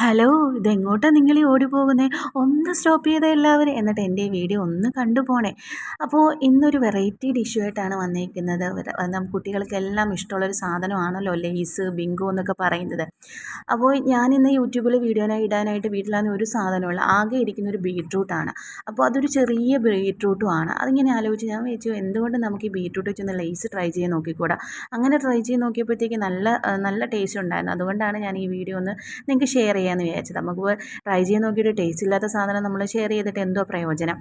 Hello, ഇതെങ്ങോട്ടാ നിങ്ങളീ ഓടിപ്പോകുന്നേ? ഒന്ന് stop ചെയ്തേ എല്ലാവരും. എന്നിട്ട് എൻ്റെ ഈ വീഡിയോ ഒന്ന് കണ്ടു പോണേ. അപ്പോൾ ഇന്നൊരു വെറൈറ്റി ഡിഷുമായിട്ടാണ് വന്നേക്കുന്നത്. കുട്ടികൾക്കെല്ലാം ഇഷ്ടമുള്ളൊരു സാധനമാണല്ലോ ലെയ്സ്, ബിങ്കോ എന്നൊക്കെ പറയുന്നത്. അപ്പോൾ ഞാനിന്ന് യൂട്യൂബിൽ വീഡിയോനായി ഇടാനായിട്ട് വീട്ടിലാണെങ്കിൽ ഒരു സാധനമുള്ള ആകെ ഇരിക്കുന്നൊരു ബീട്രൂട്ടാണ്. അപ്പോൾ അതൊരു ചെറിയ ബീട്രൂട്ടും ആണ്. അതിങ്ങനെ ആലോചിച്ച് ഞാൻ വിചാരിച്ചു എന്തുകൊണ്ട് നമുക്ക് ഈ ബീട്രൂട്ട് വെച്ചൊന്ന് ലെയ്സ് ട്രൈ ചെയ്ത് നോക്കിക്കൂടാ. അങ്ങനെ ട്രൈ ചെയ്ത് നോക്കിയപ്പോഴത്തേക്ക് നല്ല ടേസ്റ്റ് ഉണ്ടായിരുന്നു. അതുകൊണ്ടാണ് ഞാൻ ഈ വീഡിയോ ഒന്ന് നിങ്ങൾക്ക് ഷെയർ ചെയ്യാമെന്ന് വിചാരിച്ചത്. നമുക്ക് ട്രൈ ചെയ്ത് നോക്കിയിട്ട് ടേസ്റ്റ് ഇല്ലാത്ത സാധനം നമ്മൾ ഷെയർ ചെയ്തിട്ട് എന്തോ പ്രയോജനം.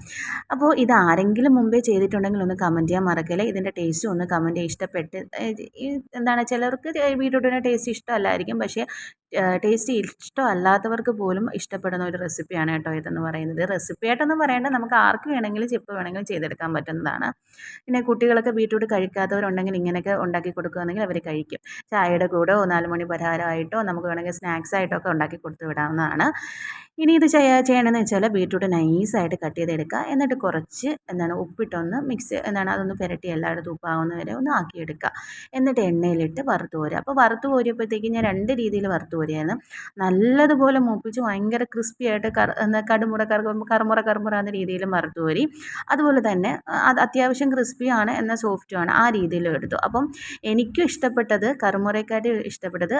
അപ്പോൾ ഇത് ആരെങ്കിലും മുമ്പേ ചെയ്തിട്ടുണ്ടെങ്കിൽ ഒന്ന് കമൻറ്റ് ചെയ്യാൻ മറക്കല്ലേ. ഇതിൻ്റെ ടേസ്റ്റ് ഒന്ന് കമൻറ്റ് ചെയ്യുക. ഇഷ്ടപ്പെട്ട് ഈ എന്താണ് ചിലർക്ക് ബീട്രൂട്ടിൻ്റെ ടേസ്റ്റ് ഇഷ്ടമല്ലായിരിക്കും. പക്ഷേ ടേസ്റ്റ് ഇഷ്ടമല്ലാത്തവർക്ക് പോലും ഇഷ്ടപ്പെടുന്ന ഒരു റെസിപ്പിയാണ് കേട്ടോ ഇതെന്ന് പറയുന്നത്. റെസിപ്പി ആയിട്ടൊന്നും പറയേണ്ട, നമുക്ക് ആർക്ക് വേണമെങ്കിലും എപ്പോൾ വേണമെങ്കിലും ചെയ്തെടുക്കാൻ പറ്റുന്നതാണ്. പിന്നെ കുട്ടികളൊക്കെ ബീട്രൂട്ട് കഴിക്കാത്തവരുണ്ടെങ്കിൽ ഇങ്ങനെയൊക്കെ ഉണ്ടാക്കി കൊടുക്കുകയാണെങ്കിൽ അവർ കഴിക്കും. ചായയുടെ കൂടെയോ 4 മണി പലഹാരമായിട്ടോ നമുക്ക് വേണമെങ്കിൽ സ്നാക്സ് ആയിട്ടോ ഒക്കെ ഉണ്ടാക്കി കൊടുത്ത് വിടാവുന്നതാണ്. ഇനി ഇത് ചെയ്യണമെന്ന് വെച്ചാൽ ബീട്രൂട്ട് നൈസായിട്ട് കട്ട് ചെയ്തെടുക്കുക. എന്നിട്ട് കുറച്ച് ഉപ്പിട്ടൊന്ന് അതൊന്ന് പുരട്ടി എല്ലായിടത്തും ഉപ്പാവുന്ന വരെ ഒന്ന് ആക്കിയെടുക്കുക. എന്നിട്ട് എണ്ണയിലിട്ട് വറുത്ത് കോരുക. അപ്പോൾ വറുത്ത് കോരിയപ്പോഴത്തേക്ക് ഞാൻ 2 രീതിയിൽ വറുത്ത് കോരിയായിരുന്നു. നല്ലതുപോലെ മൂപ്പിച്ച് ഭയങ്കര ക്രിസ്പി ആയിട്ട് കറുമുറ എന്ന രീതിയിലും വറുത്ത് കോരി. അതുപോലെ തന്നെ അത് അത്യാവശ്യം ക്രിസ്പിയാണ് എന്നാൽ സോഫ്റ്റുമാണ് ആ രീതിയിലും എടുത്തു. അപ്പം എനിക്കും ഇഷ്ടപ്പെട്ടത് കറുമുറയെക്കാട്ടി ഇഷ്ടപ്പെട്ടത്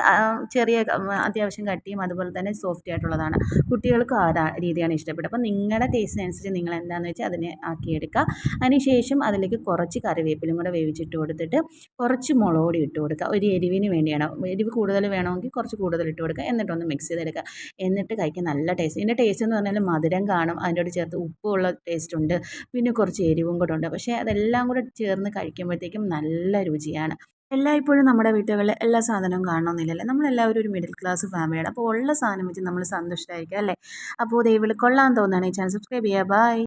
ചെറിയ അത്യാവശ്യം കട്ടിയും അതുപോലെ തന്നെ സോഫ്റ്റ് ആയിട്ടുള്ളതാണ്. കുട്ടികൾക്കും ആ രീതിയാണ് ഇഷ്ടപ്പെട്ടത്. അപ്പോൾ നിങ്ങളുടെ ടേസ്റ്റിനനുസരിച്ച് നിങ്ങൾ എന്താണെന്ന് വെച്ചാൽ അതിനെ ആക്കിയെടുക്കുക. അതിനുശേഷം അതിലേക്ക് കുറച്ച് കറിവേപ്പിലും കൂടെ വേവിച്ചിട്ട് കൊടുത്തിട്ട് കുറച്ച് മുളക് പൊടി ഇട്ട് കൊടുക്കുക. ഒരു എരിവിന് വേണ്ടിയാണ്. എരിവ് കൂടുതൽ വേണമെങ്കിൽ കുറച്ച് കൂടുതൽ ഇട്ട് കൊടുക്കുക. എന്നിട്ടൊന്ന് മിക്സ് ചെയ്തെടുക്കുക. എന്നിട്ട് കഴിക്കാൻ നല്ല ടേസ്റ്റ്. ഇതിൻ്റെ ടേസ്റ്റ് എന്ന് പറഞ്ഞാൽ മധുരം കാണും, അതിൻ്റെ കൂടെ ചേർത്ത് ഉപ്പുള്ള ടേസ്റ്റ് ഉണ്ട്, പിന്നെ കുറച്ച് എരിവും കൂടെ ഉണ്ട്. പക്ഷേ അതെല്ലാം കൂടെ ചേർന്ന് കഴിക്കുമ്പോഴത്തേക്കും നല്ല രുചിയാണ്. എല്ലായ്പ്പോഴും നമ്മുടെ വീട്ടുകളിൽ എല്ലാ സാധനവും കാണണമെന്നില്ലല്ലോ. നമ്മളെല്ലാവരും ഒരു മിഡിൽ ക്ലാസ് ഫാമിലിയാണ്. അപ്പോൾ ഉള്ള സാധനം വെച്ച് നമ്മൾ സന്തുഷ്ടരായിരിക്കുക അല്ലേ. അപ്പോൾ ദയവിൽ കൊള്ളാൻ തോന്നുകയാണെങ്കിൽ ചാനൽ സബ്സ്ക്രൈബ് ചെയ്യുക. ബൈ.